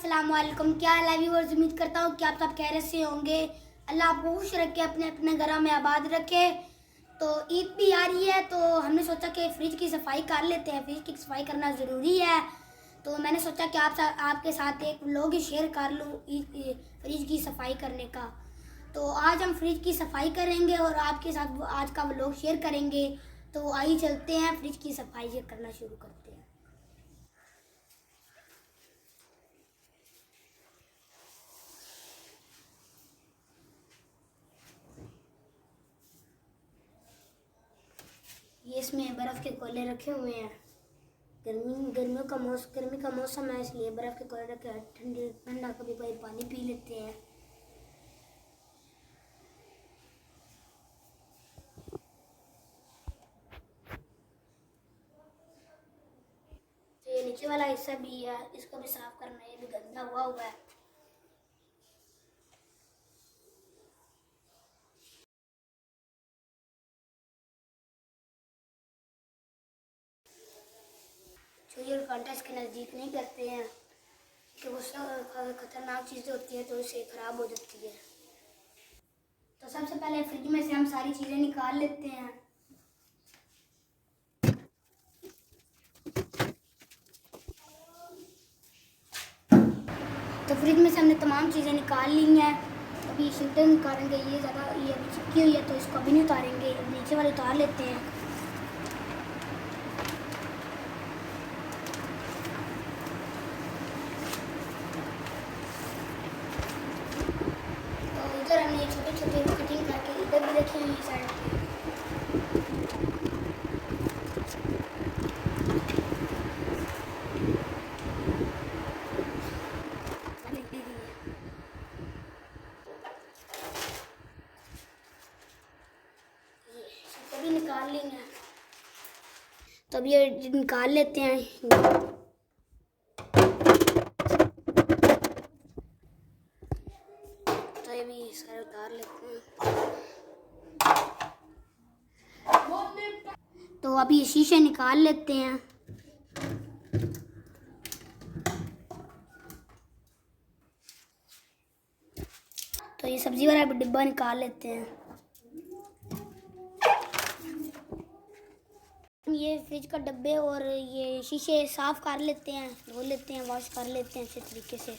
अस्सलाम वालेकुम। क्या हाल है व्यूअर्स? उम्मीद करता हूँ कि आप सब खैरियत से होंगे। अल्लाह आपको खुश रखे, अपने अपने घरों में आबाद रखे। तो ईद भी आ रही है तो हमने सोचा कि फ्रिज की सफाई कर लेते हैं। फ्रिज की सफाई करना ज़रूरी है, तो मैंने सोचा कि आपके साथ एक व्लॉग शेयर कर लूँ फ्रिज की सफाई करने का। तो आज हम फ्रिज की सफाई करेंगे और आपके साथ आज का व्लॉग शेयर करेंगे। तो आइए चलते हैं, फ्रिज की सफाई करना शुरू करते हैं। ये इसमें बर्फ़ के गोले रखे हुए हैं। गर्मी का मौसम है, इसलिए बर्फ़ के गोले रखे हैं। ठंडी ठंडा कभी कभी पानी पी लेते हैं। तो ये नीचे वाला हिस्सा भी है, इसको भी साफ करना है, ये भी गंदा हुआ है। चूहे और कांटा इसके नज़दीक नहीं करते हैं कि वो सब खतरनाक चीज़ें होती है तो इसे ख़राब हो जाती है। तो सबसे पहले फ्रिज में से हम सारी चीज़ें निकाल लेते हैं। तो फ्रिज में से हमने तमाम चीज़ें निकाल ली हैं। अभी शीटें निकालेंगे, ये अभी चिपकी हुई है तो इसको अभी नहीं उतारेंगे, नीचे वाले उतार लेते हैं। तो इधर हमने छोटे छोटे कटिंग करके इधर भी रखी हुई साइड पे। भी निकाल लेंगे, तो अब ये निकाल लेते हैं। तो ये भी सारे उतार लेते हैं। तो अभी ये शीशे निकाल लेते हैं। तो ये सब्जी वाला डिब्बा निकाल लेते हैं। ये फ्रिज का डब्बे और ये शीशे साफ कर लेते हैं, धो लेते हैं, वॉश कर लेते हैं अच्छे तरीके से।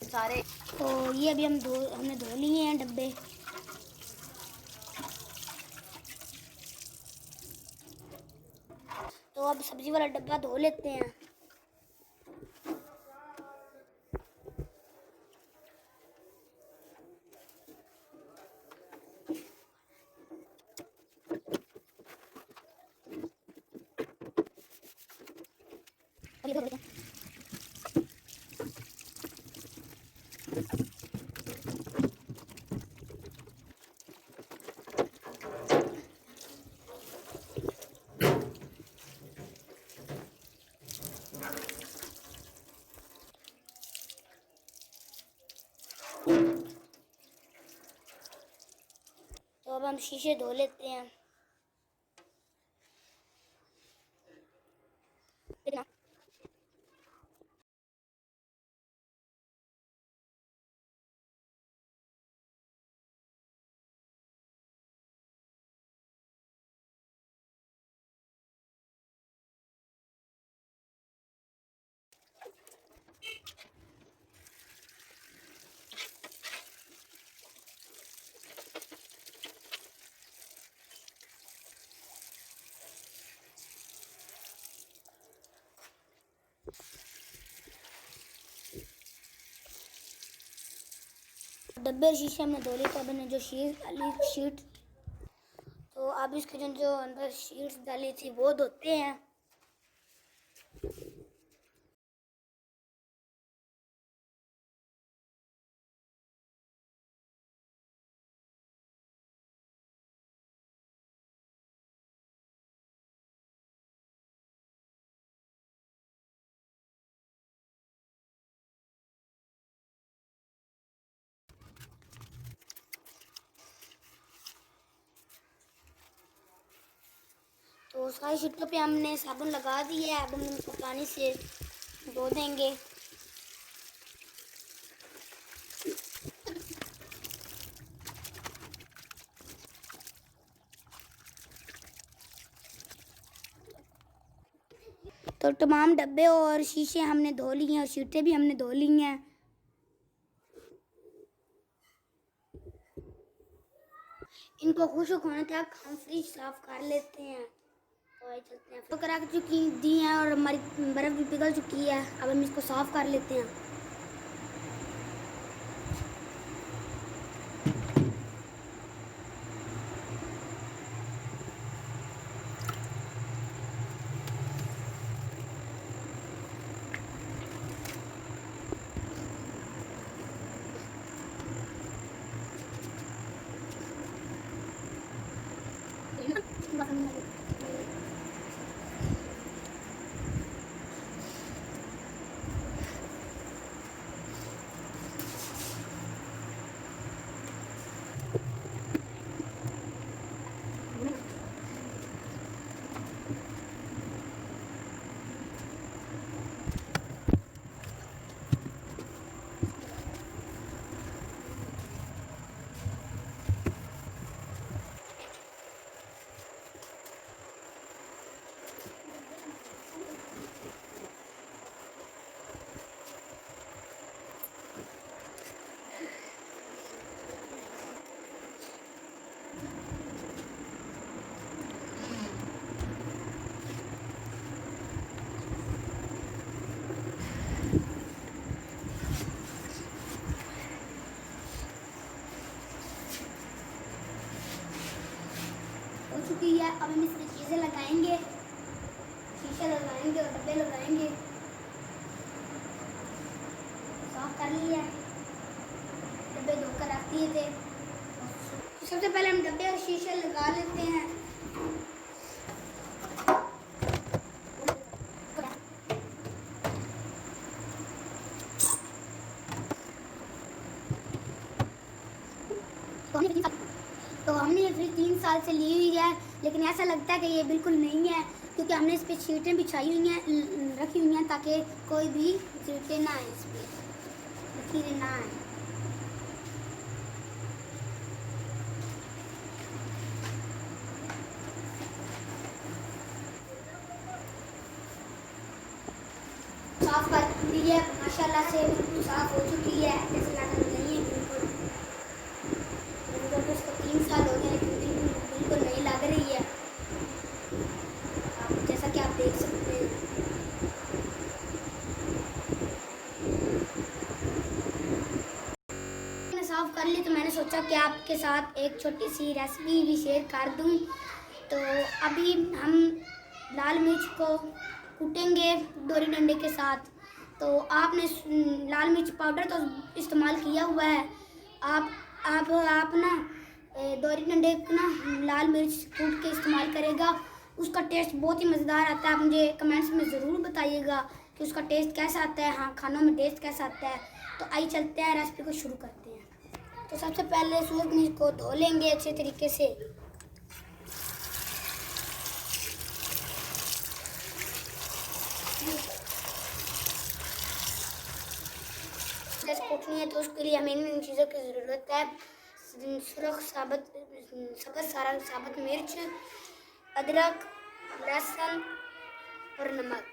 सारे तो ये अभी हमने धो लिए हैं डब्बे। तो अब सब्जी वाला डब्बा धो लेते हैं। तो अब हम शीशे धो लेते हैं। डब्बे और शीशे हमने धो लिए, तो अब मैंने जो शीट तो अब इसके जो जो अंदर शीट्स डाली थी वो धोते हैं। तो सारी शीटों पे हमने साबुन लगा दिया है, अब हम इनको पानी से धो देंगे। तो तमाम डब्बे और शीशे हमने धो लिए हैं और शीटें भी हमने धो ली हैं। इनको खुश्क होने तक हम फ्रिज साफ कर लेते हैं। तो आइए चलते हैं। तो करा चुकी दी हैं और हमारी बर्फ़ भी पिघल चुकी है। अब हम इसको साफ कर लेते हैं। हो चुकी है। अब हम इसमें चीज़ें लगाएंगे, शीशे लगाएंगे और डब्बे लगाएंगे। साफ कर लिया, डब्बे धोकर रख दिए थे। तो सबसे पहले हम डब्बे और शीशे लगा लेते हैं। तो हमने ये फ्रिज 3 साल से ली हुई है, लेकिन ऐसा लगता है कि ये बिल्कुल नहीं है, क्योंकि हमने इस पर शीटें बिछाई हुई हैं, रखी हुई हैं, ताकि कोई भी शीटें ना आए, इस पर लकीरें ना आए। साफ कर दी है, माशाल्लाह से साफ हो चुकी है। जैसे लगा नहीं है बिल्कुल, इसको 3 साल हो गए लेकिन बिल्कुल नहीं लग रही है, जैसा कि आप देख सकते हैं। मैंने साफ कर ली, तो मैंने सोचा कि आपके साथ एक छोटी सी रेसिपी भी शेयर कर दूं। तो अभी हम लाल मिर्च को कूटेंगे दोरी डंडे के साथ। तो आपने लाल मिर्च पाउडर तो इस्तेमाल किया हुआ है, आप ना दोरी डंडे ना लाल मिर्च कूट के इस्तेमाल करेगा, उसका टेस्ट बहुत ही मज़ेदार आता है। आप मुझे कमेंट्स में ज़रूर बताइएगा कि उसका टेस्ट कैसा आता है, हाँ खानों में टेस्ट कैसा आता है। तो आइए चलते हैं, रेसिपी को शुरू करते हैं। तो सबसे पहले सूरज मिर्च को धो लेंगे अच्छे तरीके से। जैसे कूटनी है तो उसके लिए हमें इन चीज़ों की ज़रूरत है। सुरख साबुत मिर्च, अदरक, लहसुन और नमक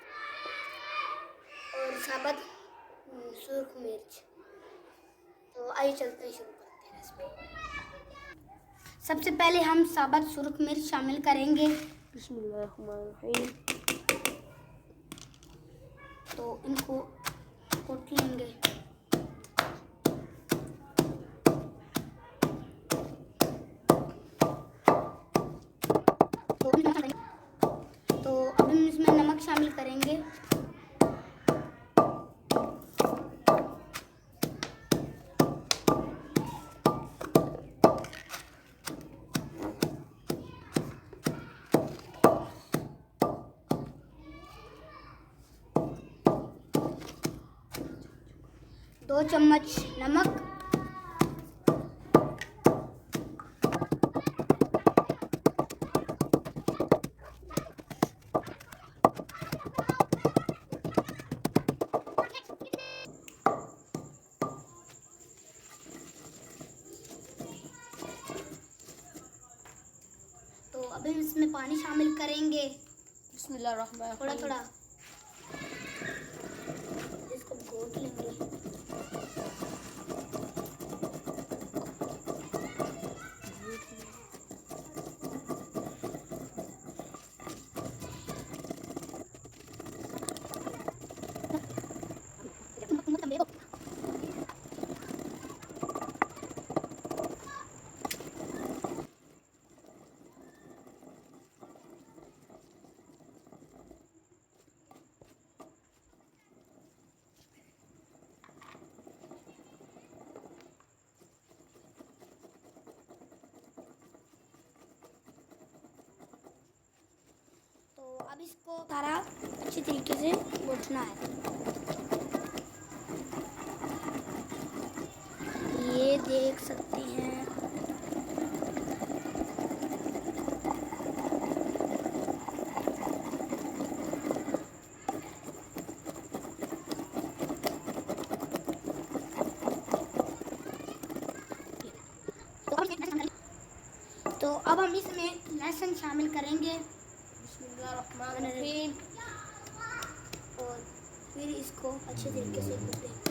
और साबुत सुरख मिर्च। तो आइए चलते हैं, शुरू करते हैं रेसिपी। सबसे पहले हम साबुत सुरख मिर्च शामिल करेंगे। बिस्मिल्लाहिर्रहमानिर्रहीम। तो इनको कूट लेंगे। 2 चम्मच नमक, तो अभी इसमें पानी शामिल करेंगे थोड़ा थोड़ा, इसको घोट लेंगे। तो अब इसको सारा अच्छी तरीके से घोटना है। ये देख सकते हैं तो अब हम इसमें लहसुन शामिल करेंगे और फिर इसको अच्छे तरीके से कूटेंगे।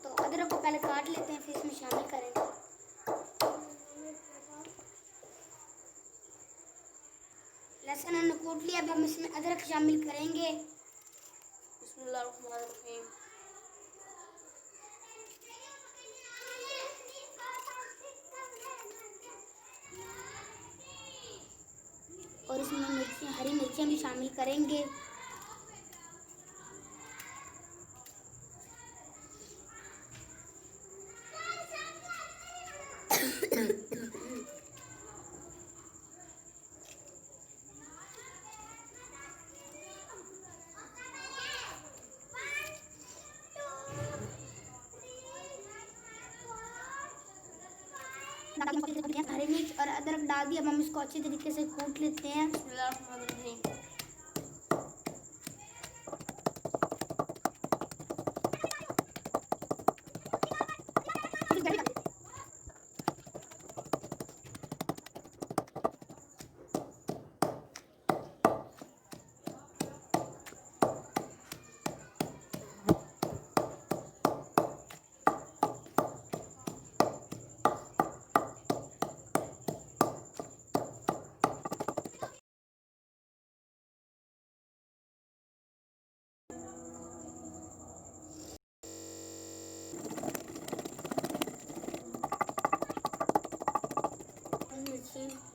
तो अदरक को पहले काट लेते हैं, फिर इसमें शामिल करेंगे। लहसुन हमने कूट लिया, अब हम इसमें अदरक शामिल करेंगे। और इसमें हरी मिर्चियाँ भी शामिल करेंगे। हरी मिर्च और अदरक डाल दिया, अब हम इसको अच्छे तरीके से कूट लेते हैं।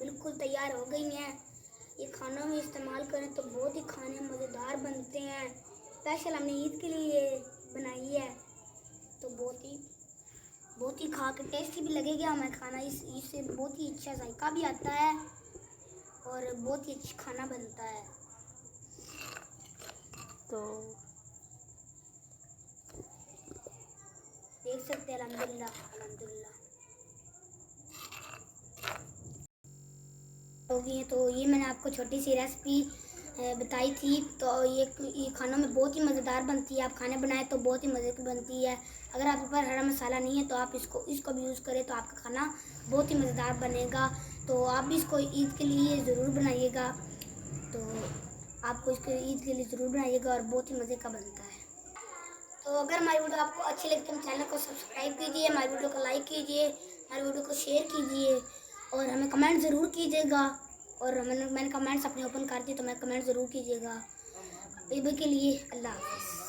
बिल्कुल तैयार हो गई हैं। ये खानों में इस्तेमाल करें तो बहुत ही खाने मज़ेदार बनते हैं। स्पेशल हमने ईद के लिए बनाई है, तो बहुत ही खा के टेस्टी भी लगेगा हमें खाना। इससे बहुत ही अच्छा जायका भी आता है और बहुत ही अच्छा खाना बनता है। तो देख सकते हैं, अल्हम्दुलिल्लाह अल्हम्दुलिल्लाह होगी है। तो ये मैंने आपको छोटी सी रेसिपी बताई थी। तो ये खानों में बहुत ही मज़ेदार बनती है। आप खाने बनाए तो बहुत ही मज़े की बनती है। अगर आपके पास हरा मसाला नहीं है तो आप इसको भी यूज़ करें तो आपका खाना बहुत ही मज़ेदार बनेगा। तो आप भी इसको ईद के लिए ज़रूर बनाइएगा। तो आपको इसको ईद के लिए ज़रूर बनाइएगा और बहुत ही मज़े का बनता है। तो अगर हमारी वीडियो आपको अच्छी लगती है तो चैनल को सब्सक्राइब कीजिए, हमारी वीडियो को लाइक कीजिए, हमारी वीडियो को शेयर कीजिए और हमें कमेंट ज़रूर कीजिएगा। और मैंने कमेंट्स अपने ओपन कर दिए, तो मैं कमेंट ज़रूर कीजिएगा। ईद के लिए अल्लाह हाफ़िज़।